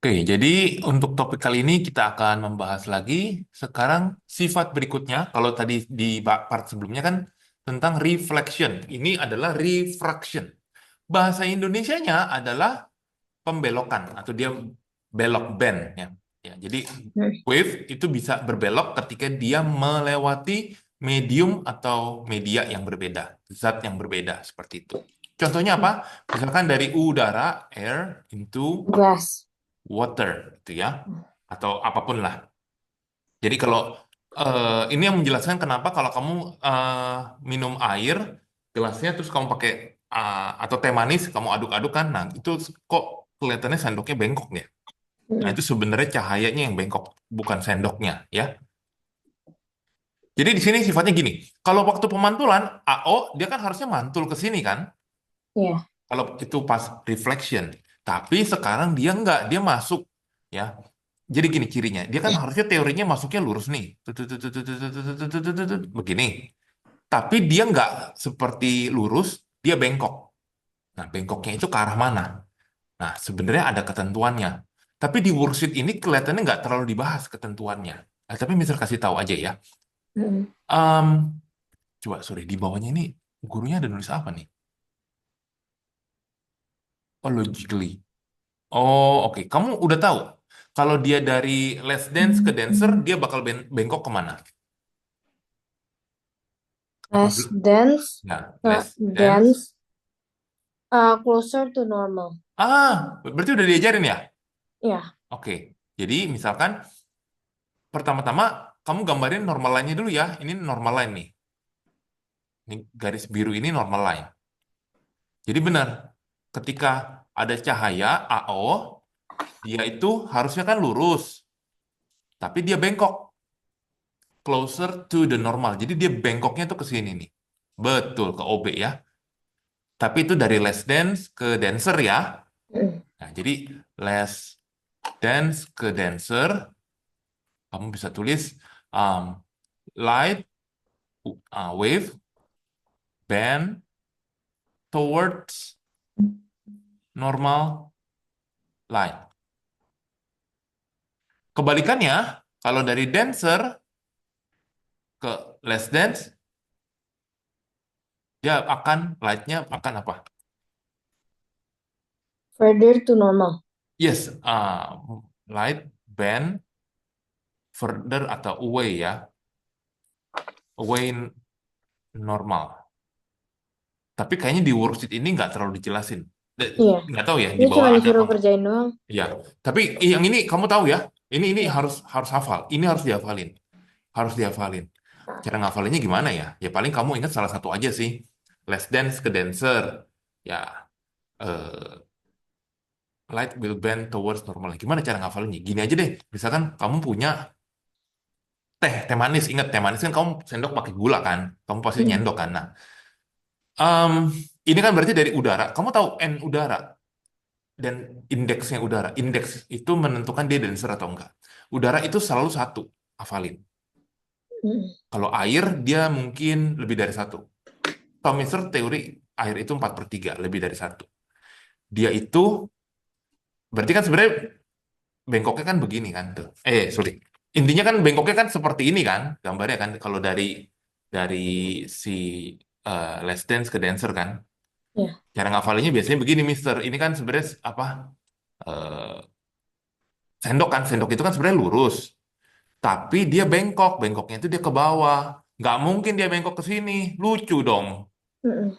Oke, jadi untuk topik kali ini kita akan membahas lagi sekarang sifat berikutnya. Kalau tadi di part sebelumnya kan tentang reflection. Ini adalah refraction. Bahasa Indonesianya adalah pembelokan atau dia belok bend ya. Ya, jadi Hmm. wave itu bisa berbelok ketika dia melewati medium atau media yang berbeda, zat yang berbeda seperti itu. Contohnya apa? Misalkan dari udara, air, into Glass. water, gitu ya, atau apapun lah. Jadi kalau ini yang menjelaskan kenapa kalau kamu minum air, gelasnya terus kamu pakai atau teh manis, kamu aduk-aduk kan, nah itu kok kelihatannya sendoknya bengkok ya. Nah Hmm. itu sebenarnya cahayanya yang bengkok, bukan sendoknya ya. Jadi di sini sifatnya gini, kalau waktu pemantulan, AO dia kan harusnya mantul ke sini kan, Ya. kalau itu pas reflection. Tapi sekarang dia enggak, dia masuk ya. Jadi gini cirinya, dia kan harusnya teorinya masuknya lurus nih, begini. Tapi dia nggak seperti lurus, dia bengkok. Nah, bengkoknya itu ke arah mana? Nah, sebenarnya ada ketentuannya. Tapi di worksheet ini kelihatannya nggak terlalu dibahas ketentuannya. Nah, tapi misal kasih tahu aja ya. Hmm. Em, Coba, sorry, di bawahnya ini gurunya ada nulis apa nih? Oh, logically. Oh, oke. Kamu udah tahu kalau dia dari less dense ke denser, dia bakal bengkok kemana? Apa Less dense, ya, less dense. dense, closer to normal. Berarti udah diajarin ya? Ya. Oke. Jadi misalkan pertama-tama kamu gambarin normal line-nya dulu ya. Ini normal line nih. Ini garis biru ini normal line. Jadi benar, ketika ada cahaya AO, dia itu harusnya kan lurus, tapi dia bengkok, closer to the normal. Jadi dia bengkoknya tuh ke sini nih. Betul, ke OB ya. Tapi itu dari less dense ke denser ya. Hmm. Nah, jadi less dense ke denser, kamu bisa tulis um, light wave bend towards normal line. Kebalikannya, kalau dari denser ke less dense, dia akan light-nya akan apa? Further to normal. Yes, light bend further atau away ya, away normal. Tapi kayaknya di worksheet ini nggak terlalu dijelasin. Iya. Nggak tahu ya di Ini bawah cuma ada apa disuruh nggak? kerjain doang. Ya, tapi yang ini kamu tahu ya, ini Ya. harus harus hafal. Ini harus dihafalin, harus dihafalin. Cara ngafalinnya gimana ya? Ya paling kamu ingat salah satu aja sih. Less dense ke denser. Ya, eh, light will bend towards normal. Gimana cara ngafalinnya? Gini aja deh. Misalkan kamu punya teh manis. Ingat teh manis kan kamu sendok pakai gula kan? Kamu pasti Hmm. nyendok kan? Nah, em, ini kan berarti dari udara. Kamu tahu N udara dan indeksnya udara. Indeks itu menentukan dia denser atau enggak. Udara itu selalu satu. Hafalin. Hmm. Kalau air, dia mungkin lebih dari satu. Tomiser teori air itu 4/3, lebih dari satu. Dia itu, berarti kan sebenarnya bengkoknya kan begini kan tuh. Sorry. Intinya kan bengkoknya kan seperti ini kan gambarnya kan kalau dari si less dense ke denser kan. Ya. Cara ngafalinnya biasanya begini, Mister. Ini kan sebenarnya apa? eh, Sendok kan, sendok itu kan sebenarnya lurus, tapi dia bengkok. Bengkoknya itu dia ke bawah. Nggak mungkin dia bengkok ke sini. Lucu dong. Hmm.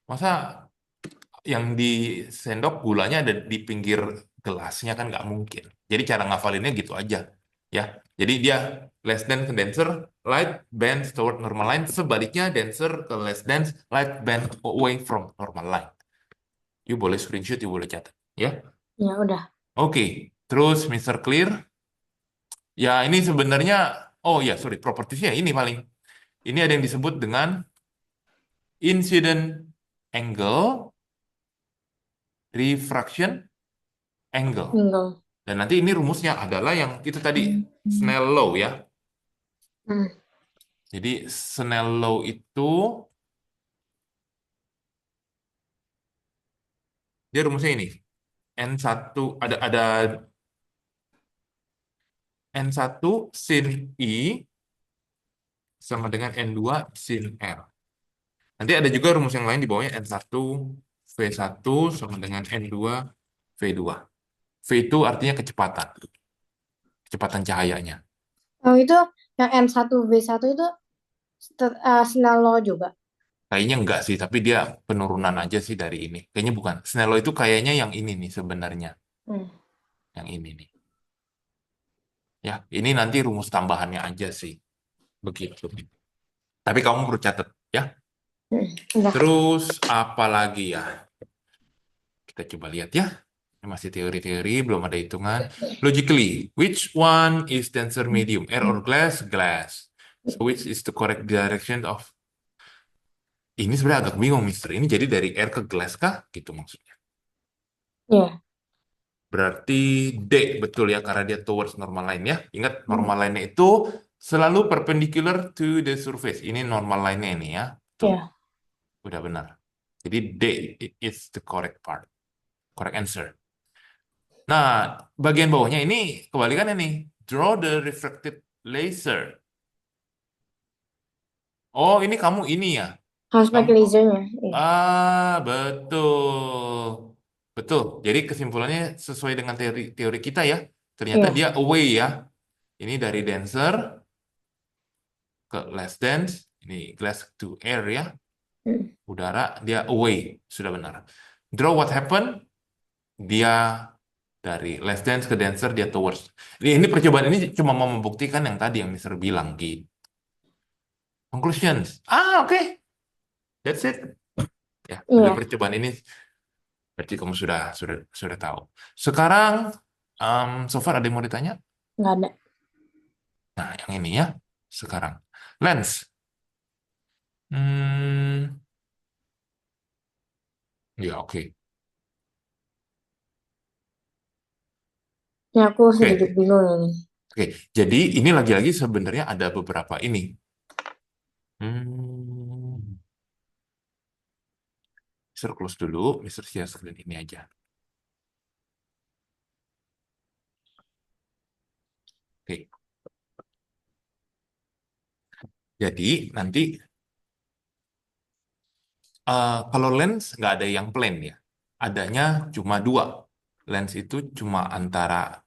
Masa yang di sendok gulanya ada di pinggir gelasnya kan nggak mungkin. Jadi cara ngafalinnya gitu aja ya. Jadi dia less dense ke denser, light bends toward normal line. Sebaliknya denser ke less dense, light bend away from normal line. You boleh screenshot, you boleh catat ya. Ya udah. Oke, terus Mr. Clear. Ya ini sebenarnya, oh ya sorry, propertiesnya ini paling. Ini ada yang disebut dengan incident angle, refraction angle. Tinggal. Dan nanti ini rumusnya adalah yang itu tadi Snell law ya. Hmm. Jadi Snell law itu dia rumusnya ini. N1 ada N1 sin I sama dengan N2 sin R. Nanti ada juga rumus yang lain di bawahnya N1 V1 sama dengan N2 V2. V itu artinya kecepatan, kecepatan cahayanya. Oh, itu yang N1 V1 itu Snell law juga. Kayaknya enggak sih, tapi dia penurunan aja sih dari ini. Kayaknya bukan. Snello itu kayaknya yang ini nih sebenarnya. Hmm. Yang ini nih. Ya, ini nanti rumus tambahannya aja sih. Begitu. Tapi kamu perlu catat ya. Hmm. Udah. Terus apa lagi ya? Kita coba lihat ya. Ini masih teori-teori, belum ada hitungan. Logically, which one is denser medium? Air or glass? Glass. So which is the correct direction of... Ini sebenarnya agak bingung, Mister. Ini jadi dari air ke glass kah? Gitu maksudnya. Ya. Berarti D, betul ya, karena dia towards normal line ya. Ingat, Hmm. normal line-nya itu selalu perpendicular to the surface. Ini normal line-nya ini ya. Tuh, Ya. udah benar. Jadi D is the correct part, correct answer. Nah, bagian bawahnya ini kebalikannya nih. Draw the refracted laser. Oh, ini kamu ini ya. Harus Kamu pakai lasernya. Iya. betul. Betul. Jadi kesimpulannya sesuai dengan teori teori kita ya. Ternyata Iya. dia away ya. Ini dari denser ke less dense. Ini glass to air ya. Hmm. Udara, dia away. Sudah benar. Draw what happened. Dia dari less dense ke denser, dia towards. Ini percobaan ini cuma mau membuktikan yang tadi yang Mister bilang gitu. Conclusions. Oke. That's it. Ya, dari Iya. percobaan ini berarti kamu sudah tahu. Sekarang, so far ada yang mau ditanya? Nggak ada. Nah, yang ini ya. Sekarang, lens. Hmm, ya oke. Ini aku sedikit Oke, bingung ini. oke. Jadi ini lagi-lagi sebenarnya ada beberapa ini. Hmm, Mister close dulu, Mister share screen ini aja. Oke. Jadi nanti kalau lens nggak ada yang plain ya. Adanya cuma dua. Lens itu cuma antara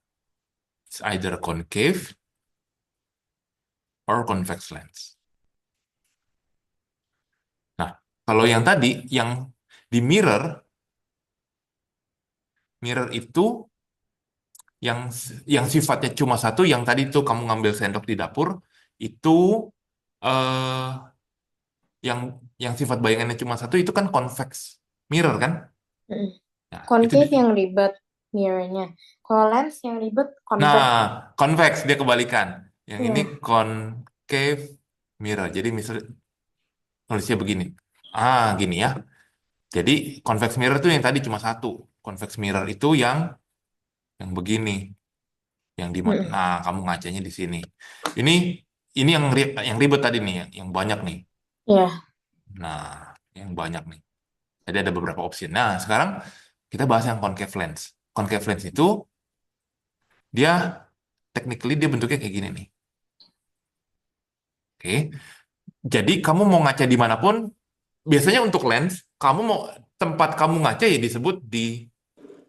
it's either concave or convex lens. Nah, kalau yang tadi yang di mirror, mirror itu yang yang sifatnya cuma satu, yang tadi tuh kamu ngambil sendok di dapur itu eh yang sifat bayangannya cuma satu itu kan convex mirror kan? Hmm. Nah, itu Concave yang ribet mirrornya. Kalau lens yang ribet nah, convex. convex dia kebalikan. Yang ini Iya. concave mirror. Jadi misalnya nulisnya begini. Gini ya. Jadi convex mirror itu yang tadi cuma satu. Convex mirror itu yang begini, yang di mana? Hmm. Nah, kamu ngacanya di sini. Ini yang ribet tadi nih, yang banyak nih. Iya. Nah, yang banyak nih. Jadi ada beberapa opsi. Nah, sekarang kita bahas yang concave lens. Concave lens itu dia technically dia bentuknya kayak gini nih. Oke. Jadi kamu mau ngaca dimanapun, biasanya untuk lens, kamu mau tempat kamu ngaca ya disebut di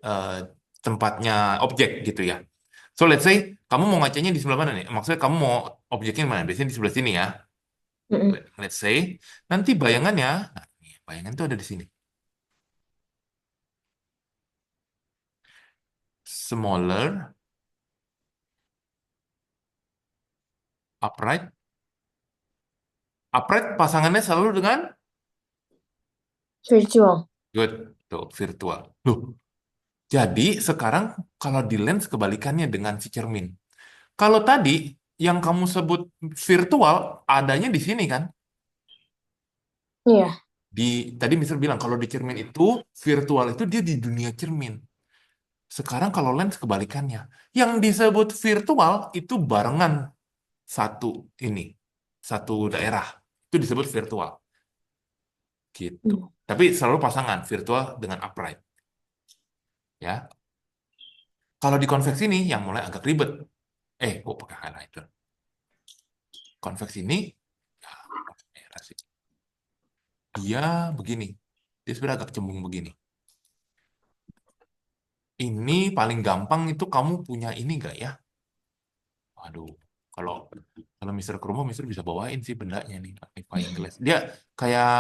eh, tempatnya objek gitu ya. So let's say kamu mau ngacanya di sebelah mana nih? Maksudnya kamu mau objeknya mana? Biasanya di sebelah sini ya. Hmm. Let's say nanti bayangannya, nah, bayangan tuh ada di sini. Smaller, upright, upright pasangannya selalu dengan Virtual. good, tuh virtual. Loh, jadi sekarang kalau di lens kebalikannya dengan si cermin. Kalau tadi yang kamu sebut virtual adanya di sini kan? Iya. Tadi Mister bilang kalau di cermin itu virtual itu dia di dunia cermin. Sekarang kalau lens kebalikannya. Yang disebut virtual itu barengan satu ini, satu daerah. Itu disebut virtual gitu. Hmm. Tapi selalu pasangan virtual dengan upright ya. Kalau di konveksi ini yang mulai agak ribet. Kok pakai highlighter? Convex ini, ya, pakai merah sih. Dia begini. Dia sebenarnya agak cembung begini. Ini paling gampang itu kamu punya ini nggak ya? Waduh, kalau kalau Mister ke rumah, Mister bisa bawain sih bendanya nih, magnifying glass. Kayak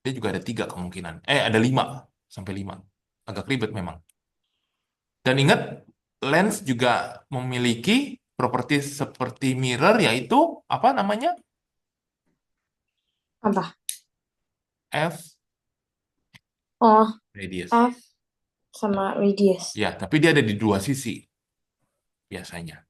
dia juga ada 3 kemungkinan. Ada 5 sampai 5. Agak ribet memang. Dan ingat, lens juga memiliki properti seperti mirror, yaitu apa namanya? Apa? F Oh, radius. F sama radius. Ya, tapi dia ada di 2 sisi biasanya.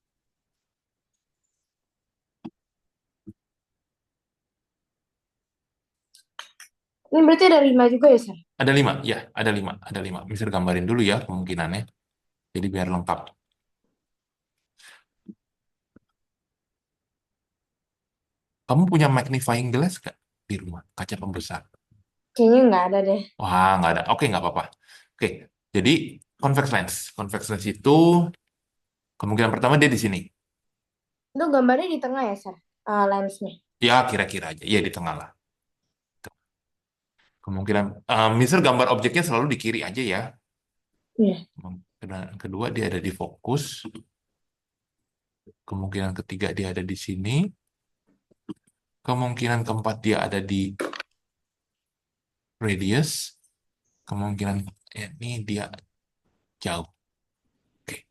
Ini berarti ada 5 juga ya, Sir? Ada 5, ya, ada 5. Mister gambarin dulu ya kemungkinannya. Jadi biar lengkap. Kamu punya magnifying glass nggak di rumah? Kaca pembesar. Kayaknya nggak ada deh. Wah, nggak ada. Oke, nggak apa-apa. Oke, jadi convex lens. Convex lens itu kemungkinan pertama dia di sini. Itu gambarnya di tengah ya, Sir? Lensnya. Ya, kira-kira aja. Ya, di tengah lah. Kemungkinan, Mister gambar objeknya selalu di kiri aja ya. Iya. Kemungkinan kedua dia ada di fokus. Kemungkinan ketiga dia ada di sini. Kemungkinan keempat dia ada di radius. Kemungkinan ini dia jauh. Oke.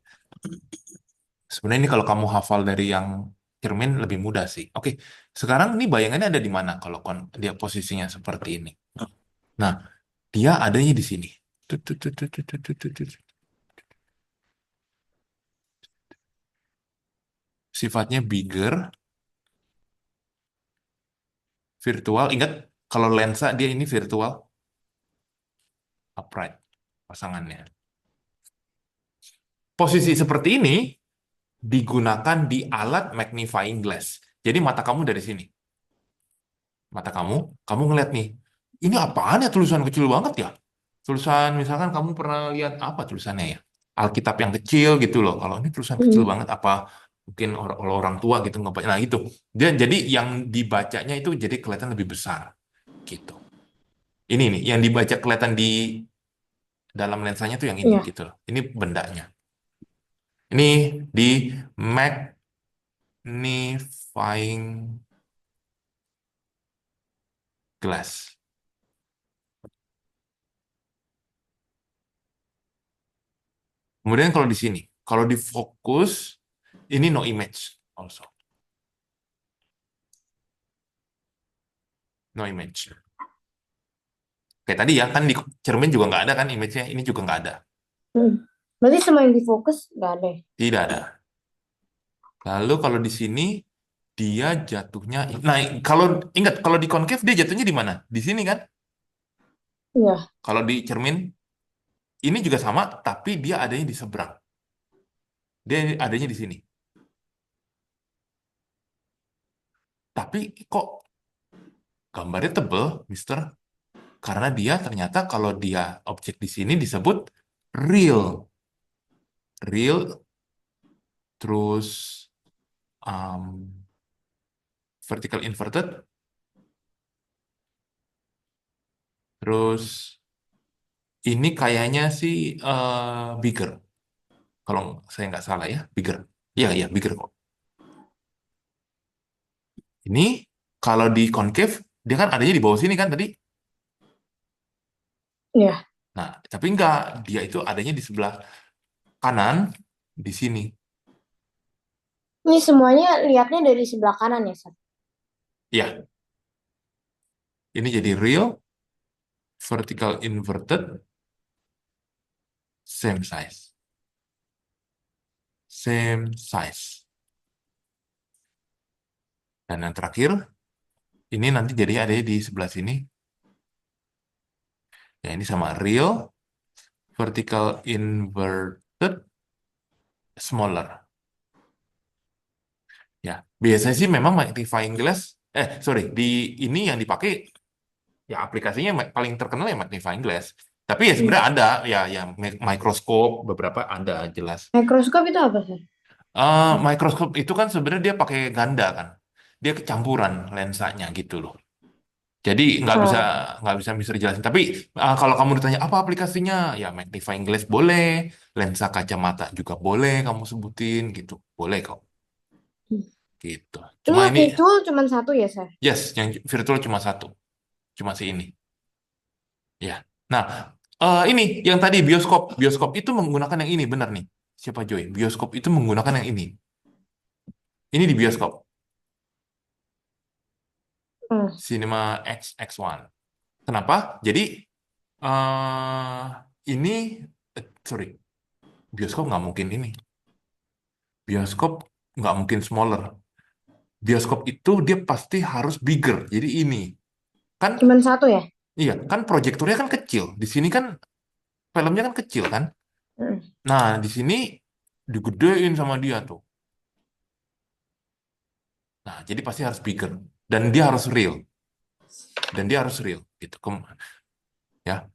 Sebenarnya ini kalau kamu hafal dari yang cermin lebih mudah sih. Oke, sekarang ini bayangannya ada di mana kalau dia posisinya seperti ini. Nah, dia adanya di sini. Tut, tut, tut, tut, tut, tut, tut, tut. Sifatnya bigger, virtual. Ingat, kalau lensa dia ini virtual, upright pasangannya. Posisi seperti ini digunakan di alat magnifying glass. Jadi mata kamu dari sini. Mata kamu ngeliat nih. Ini apaan ya, tulisan kecil banget ya? Tulisan, misalkan kamu pernah lihat apa tulisannya ya? Alkitab yang kecil gitu loh. Kalau ini tulisan kecil Hmm. banget, apa mungkin orang tua gitu ngebaca. Nah itu. Jadi yang dibacanya itu jadi kelihatan lebih besar gitu. Ini nih yang dibaca kelihatan di dalam lensanya tuh yang ini Iya. gitu loh. Ini bendanya. Ini di magnifying glass. Kemudian kalau di sini, kalau di fokus, ini no image also. No image. Kayak tadi ya, kan di cermin juga nggak ada kan image-nya. Ini juga nggak ada. Hmm. Berarti semua yang di fokus nggak ada ya? Tidak ada. Lalu kalau di sini, dia jatuhnya... Nah, kalau ingat, kalau di concave dia jatuhnya di mana? Di sini kan? Iya. Kalau di cermin, ini juga sama, tapi dia adanya di seberang. Dia adanya di sini. Tapi kok gambarnya tebel, Mister? Karena dia ternyata kalau dia objek di sini disebut real. Real, terus um, vertical inverted, terus ini kayaknya sih bigger. Kalau saya nggak salah ya, bigger. Iya, iya, bigger kok. Ini kalau di concave, dia kan adanya di bawah sini kan tadi. Iya. Nah, tapi enggak, dia itu adanya di sebelah kanan, di sini. Ini semuanya lihatnya dari sebelah kanan ya, Sir? Ya, ini jadi real, vertical inverted, same size. Same size. Dan yang terakhir, ini nanti jadi ada di sebelah sini. Ya, ini sama real, vertical inverted, smaller. Ya, biasanya sih memang magnifying glass, sorry, di ini yang dipakai, ya aplikasinya paling terkenal ya magnifying glass. Tapi ya Hmm. sebenarnya ada ya mikroskop beberapa ada jelas. Mikroskop itu apa sih? Mikroskop itu kan sebenarnya dia pakai ganda kan. Dia kecampuran lensanya gitu loh. Jadi Oh, nggak bisa Mister jelasin. Tapi kalau kamu ditanya apa aplikasinya, ya magnifying glass boleh, lensa kacamata juga boleh kamu sebutin gitu, boleh kok gitu. ini Cuma yang ini virtual cuma satu ya, Sir? yes, yang virtual cuma satu, cuma si ini. Ya. Nah, ini yang tadi bioskop, bioskop itu menggunakan yang ini benar nih. Siapa Joy? Bioskop itu menggunakan yang ini. Ini di bioskop, Hmm. Cinema X1. Kenapa? Jadi eh ini sorry, bioskop nggak mungkin ini. Bioskop nggak mungkin smaller. Bioskop itu dia pasti harus bigger. Jadi ini kan, Cuman satu ya? iya kan proyektornya kan kecil. Di sini kan filmnya kan kecil kan. Hmm. Nah di sini digedein sama dia tuh. Nah jadi pasti harus bigger dan dia harus real dan dia harus real gitu. Ya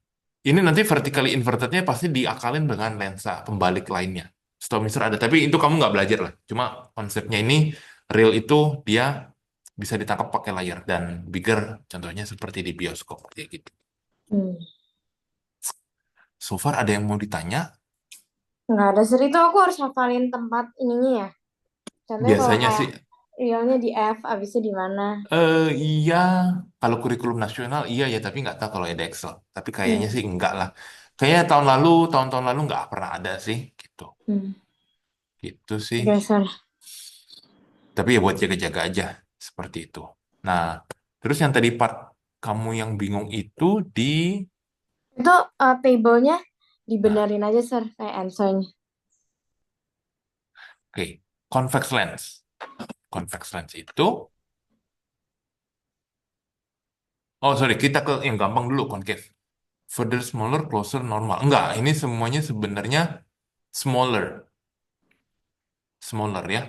ini nanti vertically invertednya pasti diakalin dengan lensa pembalik lainnya. Stomister ada, tapi itu kamu nggak belajar lah. Cuma konsepnya ini real itu dia bisa ditangkap pakai layar dan bigger, contohnya seperti di bioskop kayak gitu. Hmm. So far ada yang mau ditanya? Nggak ada, Sir. Itu aku harus hafalin tempat ininya ya. Contohnya kalau Biasanya kayak sih realnya di F, abisnya di mana. iya, kalau kurikulum nasional iya ya, tapi nggak tahu kalau ada Excel. Tapi kayaknya Hmm. sih enggak lah. Kayaknya tahun-tahun lalu nggak pernah ada sih, gitu. Hmm. Gitu sih. Oke, Sir. Tapi ya buat jaga-jaga aja, seperti itu. Nah, terus yang tadi part kamu yang bingung itu di, Itu table-nya nah, dibenerin aja, Sir, kayak answer-nya. oke, convex lens. Convex lens itu, oh sorry, kita ke yang gampang dulu, concave. Further smaller, closer normal. Enggak, ini semuanya sebenarnya smaller. Smaller ya,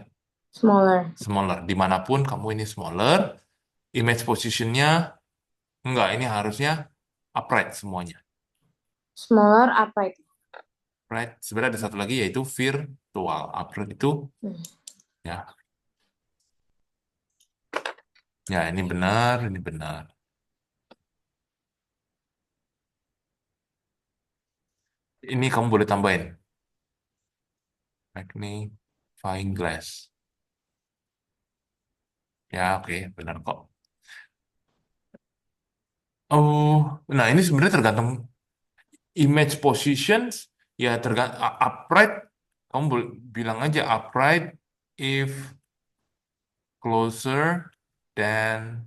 Smaller. smaller. Dimanapun kamu ini smaller, image positionnya enggak, ini harusnya upright semuanya. Smaller upright. Right? Sebenarnya ada satu lagi yaitu virtual. Upright itu Hmm. ya, ya ini benar, ini benar. Ini kamu boleh tambahin magnifying glass. Ya oke, benar kok. Oh, nah ini sebenarnya tergantung image positions. Ya tergantung upright. Kamu boleh bilang aja upright if closer than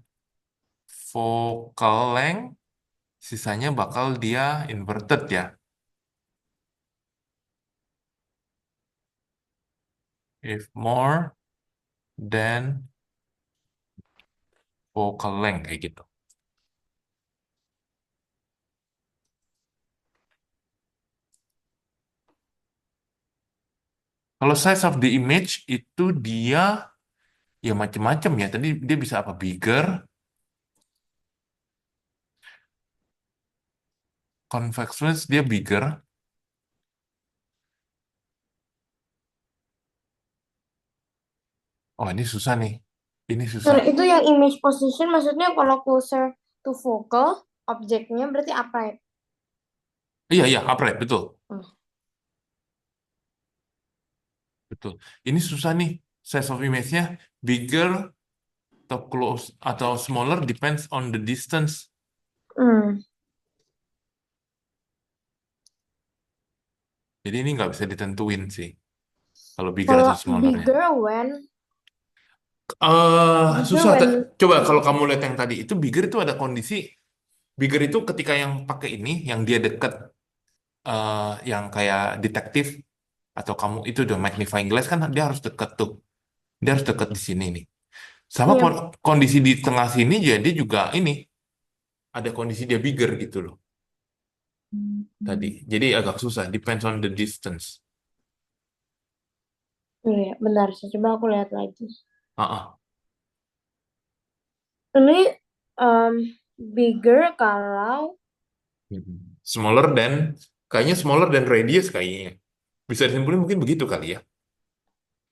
focal length, sisanya bakal dia inverted ya. If more than focal length kayak gitu. Kalau size of the image itu dia ya macam-macam ya. Tadi dia bisa apa? Bigger, convex lens dia bigger. Oh ini susah nih. Ini Sir, susah. itu yang image position maksudnya kalau closer to focal, objeknya berarti upright. Iya iya upright betul Hmm. betul. Ini susah nih. Size of image-nya bigger atau close atau smaller depends on the distance. Hmm. Jadi ini nggak bisa ditentuin sih. Kalau bigger Kalau atau smallernya. bigger when, bigger Susah. when, Coba kalau kamu lihat yang tadi itu bigger itu ada kondisi bigger itu ketika yang pakai ini yang dia deket yang kayak detektif atau kamu itu udah magnifying glass kan dia harus deket tuh. Dia harus deket di sini nih. Sama iya. kondisi di tengah sini jadi juga ini ada kondisi dia bigger gitu loh tadi. Jadi agak susah depends on the distance. Iya, benar sih. Coba aku lihat lagi. Ah, ah. Ini um, bigger kalau Mhm. Smaller than, kayaknya smaller than radius kayaknya. Bisa disimpulin mungkin begitu kali ya.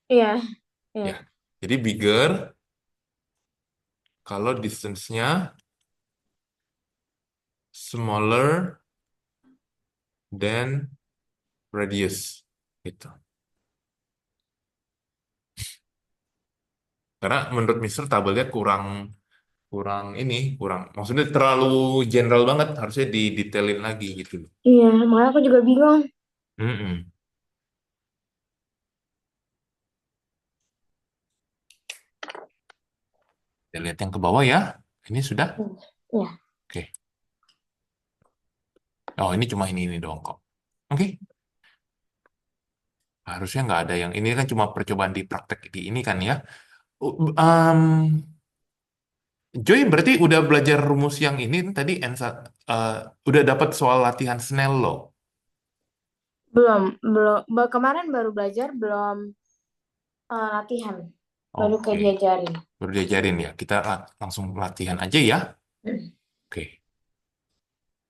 Iya, iya. Ya. Jadi bigger kalau distance-nya smaller than radius. Gitu. Karena menurut Mister tabelnya kurang kurang ini, kurang. Maksudnya terlalu general banget, harusnya didetailin lagi gitu. Iya, makanya aku juga bingung. Mm-mm. Kita lihat yang ke bawah ya. Ini sudah? Iya. Oke. Oh, ini cuma ini doang kok. Oke. Harusnya nggak ada yang ini kan cuma percobaan di praktek di ini kan ya. Um, Joy berarti udah belajar rumus yang ini tadi udah dapat soal latihan Snell Law. Belum, belum. Kemarin baru belajar, belum latihan. Baru kayak Oke, diajarin. baru diajarin ya. Kita langsung latihan aja ya. Hmm. Oke.